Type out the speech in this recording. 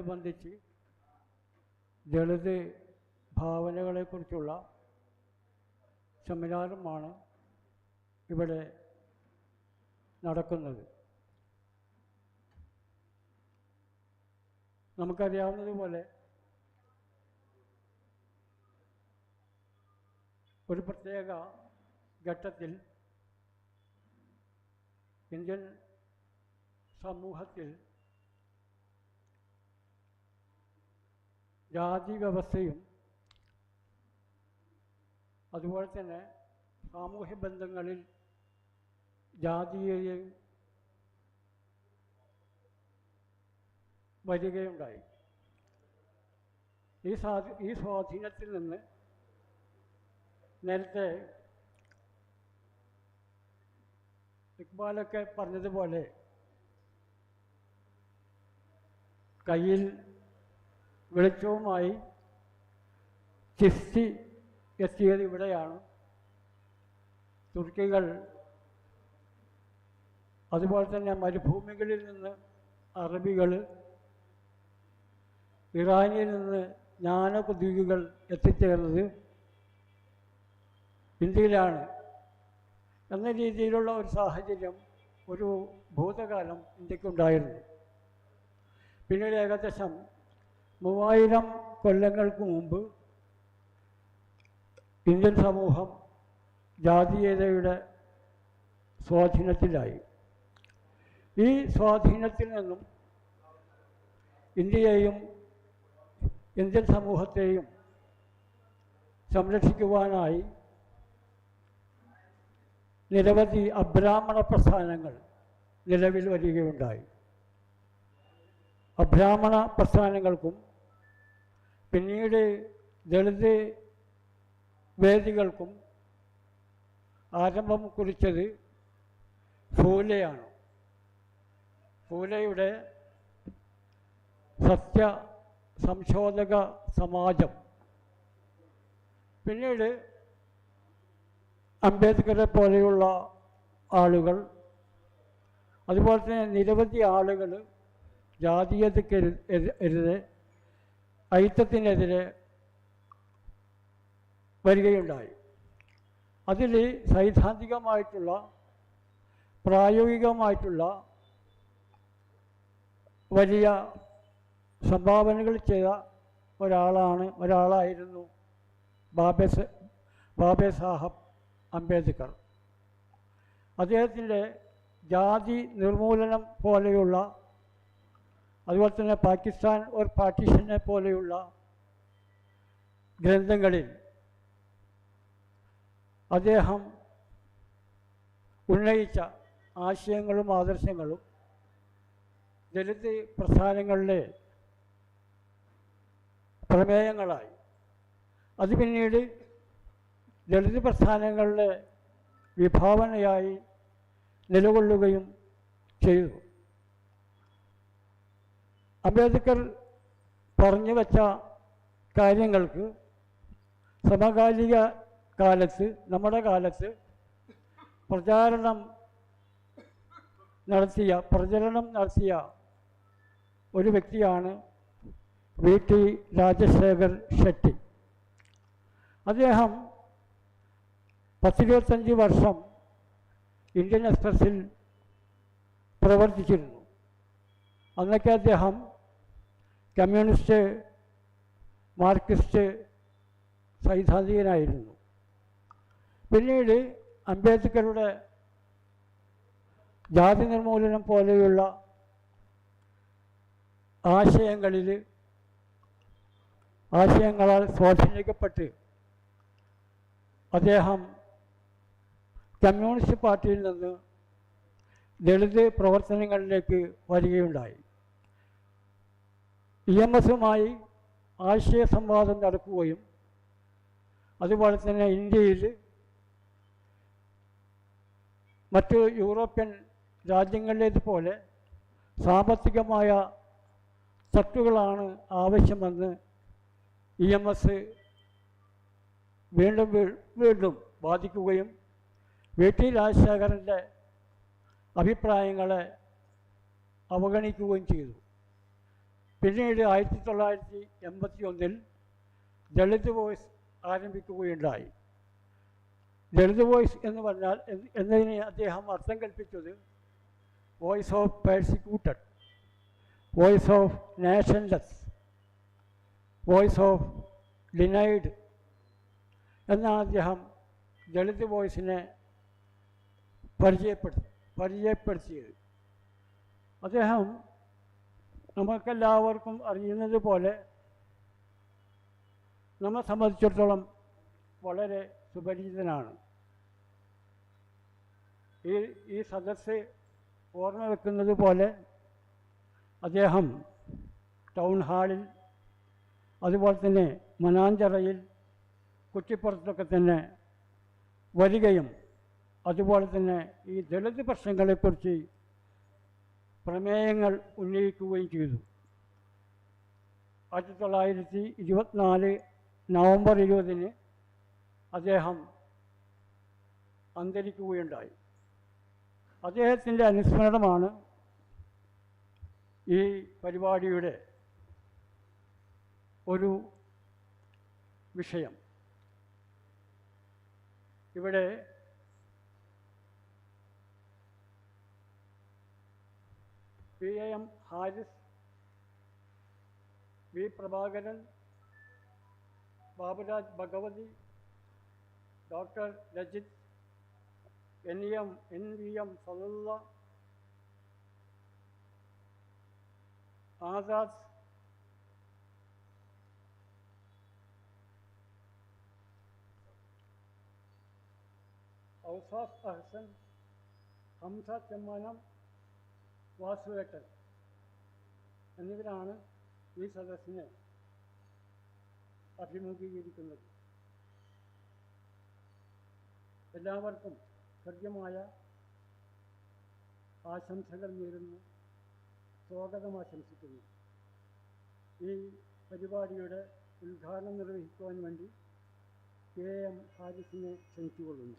ഇതിനോടനുബന്ധിച്ച് ദളിത് ഭാവനകളെക്കുറിച്ചുള്ള സെമിനാറുമാണ് ഇവിടെ നടക്കുന്നത്. നമുക്കറിയാവുന്നതുപോലെ ഒരു പ്രത്യേക ഘട്ടത്തിൽ ഇന്ത്യൻ സമൂഹത്തിൽ ജാതി വ്യവസ്ഥയും അതുപോലെ തന്നെ സാമൂഹ്യ ബന്ധങ്ങളിൽ ജാതീയതയും വരികയുണ്ടായി. ഈ സ്വാധീനത്തിൽ നിന്ന് നേരത്തെ ഇക്ബാലൊക്കെ പറഞ്ഞതുപോലെ കയ്യിൽ വെളിച്ചവുമായി ചിസ്തി എത്തിയത് ഇവിടെയാണ്. തുർക്കികൾ അതുപോലെ തന്നെ മരുഭൂമികളിൽ നിന്ന് അറബികൾ, ഇറാനിൽ നിന്ന് ജ്ഞാനകുതുകികൾ എത്തിച്ചേർന്നത് ഇന്ത്യയിലാണ് എന്ന രീതിയിലുള്ള ഒരു സാഹചര്യം, ഒരു ഭൂതകാലം ഇന്ത്യക്കുണ്ടായിരുന്നു. പിന്നീട് ഏകദേശം 3000 കൊല്ലങ്ങൾക്ക് മുമ്പ് ഇന്ത്യൻ സമൂഹം ജാതീയതയുടെ സ്വാധീനത്തിലായി. ഈ സ്വാധീനത്തിൽ നിന്നും ഇന്ത്യയെയും ഇന്ത്യൻ സമൂഹത്തെയും സംരക്ഷിക്കുവാനായി നിരവധി അബ്രാഹ്മണ പ്രസ്ഥാനങ്ങൾ നിലവിൽ വരികയുണ്ടായി. അബ്രാഹ്മണ പ്രസ്ഥാനങ്ങൾക്കും പിന്നീട് ദളിത് വേദികൾക്കും ആരംഭം കുറിച്ചത് ഫൂലെയാണ്. ഫൂലെയുടെ സത്യ സംശോധക സമാജം, പിന്നീട് അംബേദ്കറെ പോലെയുള്ള ആളുകൾ, അതുപോലെ തന്നെ നിരവധി ആളുകൾ ജാതീയതയ്ക്കെതിരെ, ഐക്യത്തിനെതിരെ വരികയുണ്ടായി. അതിൽ സൈദ്ധാന്തികമായിട്ടുള്ള പ്രായോഗികമായിട്ടുള്ള വലിയ സംഭാവനകൾ ചെയ്ത ഒരാളായിരുന്നു ബാബെ സാഹബ് അംബേദ്കർ. അദ്ദേഹത്തിൻ്റെ ജാതി നിർമൂലനം പോലെയുള്ള, അതുപോലെ തന്നെ പാകിസ്ഥാൻ ഒരു പാർട്ടീഷനെ പോലെയുള്ള ഗ്രന്ഥങ്ങളിൽ അദ്ദേഹം ഉന്നയിച്ച ആശയങ്ങളും ആദർശങ്ങളും ദളിത് പ്രസ്ഥാനങ്ങളിലെ പ്രമേയങ്ങളായി. അത് പിന്നീട് ദളിത് പ്രസ്ഥാനങ്ങളുടെ വിഭാവനയായി നിലകൊള്ളുകയും ചെയ്തു. അംബേദ്കർ പറഞ്ഞു വച്ച കാര്യങ്ങൾക്ക് സമകാലിക കാലത്ത്, നമ്മുടെ കാലത്ത് പ്രചരണം നടത്തിയ ഒരു വ്യക്തിയാണ് VT രാജശേഖർ ഷെട്ടി. അദ്ദേഹം 10-25 വർഷം ഇന്ത്യൻ എക്സ്പ്രസ്സിൽ പ്രവർത്തിച്ചിരുന്നു. അന്നൊക്കെ അദ്ദേഹം കമ്മ്യൂണിസ്റ്റ്, മാർക്സിസ്റ്റ് സൈദ്ധാന്തികനായിരുന്നു. പിന്നീട് അംബേദ്കറുടെ ജാതി നിർമൂലനം പോലെയുള്ള ആശയങ്ങളാൽ സ്വാധീനിക്കപ്പെട്ട് അദ്ദേഹം കമ്മ്യൂണിസ്റ്റ് പാർട്ടിയിൽ നിന്ന് ദളിത് പ്രവർത്തനങ്ങളിലേക്ക് വരികയുണ്ടായി. EMSുമായി ആശയ സംവാദം നടക്കുകയും അതുപോലെ തന്നെ ഇന്ത്യയിൽ മറ്റ് യൂറോപ്യൻ രാജ്യങ്ങളിലേതുപോലെ സാമ്പത്തികമായ തട്ടുകളാണ് ആവശ്യമെന്ന് EMS വീണ്ടും ബാധിക്കുകയും VT രാജശേഖരൻ്റെ അഭിപ്രായങ്ങളെ അവഗണിക്കുകയും ചെയ്തു. പിന്നീട് 1981 ദളിത് വോയിസ് ആരംഭിക്കുകയുണ്ടായി. ദളിത് വോയിസ് എന്ന് പറഞ്ഞാൽ എന്നതിന് അദ്ദേഹം അർത്ഥം കൽപ്പിച്ചത് voice of persecuted, voice of nationless, voice of denied എന്നാണ് അദ്ദേഹം ദളിത് വോയിസിനെ പരിചയപ്പെടുത്തിയത്. അദ്ദേഹം നമുക്കെല്ലാവർക്കും അറിയുന്നത് പോലെ നമ്മെ സംബന്ധിച്ചിടത്തോളം വളരെ സുപരിചിതനാണ്. ഈ സദസ്സ് ഓർമ്മ വെക്കുന്നത് പോലെ അദ്ദേഹം ടൗൺ ഹാളിൽ, അതുപോലെ തന്നെ മനാഞ്ചിറയിൽ, കുറ്റിപ്പുറത്തൊക്കെ തന്നെ വരികയും അതുപോലെ തന്നെ ഈ ദളിത് പ്രശ്നങ്ങളെക്കുറിച്ച് പ്രമേയങ്ങൾ ഉന്നയിക്കുകയും ചെയ്തു. 1924 നവംബർ 20 അദ്ദേഹം അന്തരിക്കുകയുണ്ടായി. അദ്ദേഹത്തിൻ്റെ അനുസ്മരണമാണ് ഈ പരിപാടിയുടെ ഒരു വിഷയം. ഇവിടെ PM Haris, V Prabhakaran, Baburaj Bhagavathi, doctor Rajith, NVM Sadulla, Azad, Ausaf Ahsan, Hamza Chemmanam, വാസുവേട്ടൻ എന്നിവരാണ് ഈ സദസ്സിനെ അഭിമുഖീകരിക്കുന്നത്. എല്ലാവർക്കും ഹൃദ്യമായ ആശംസകൾ നേരുന്നു, സ്വാഗതം ആശംസിക്കുന്നു. ഈ പരിപാടിയുടെ ഉദ്ഘാടനം നിർവഹിക്കുവാൻ വേണ്ടി PM ഹാരിസിനെ ക്ഷണിച്ചുകൊള്ളുന്നു.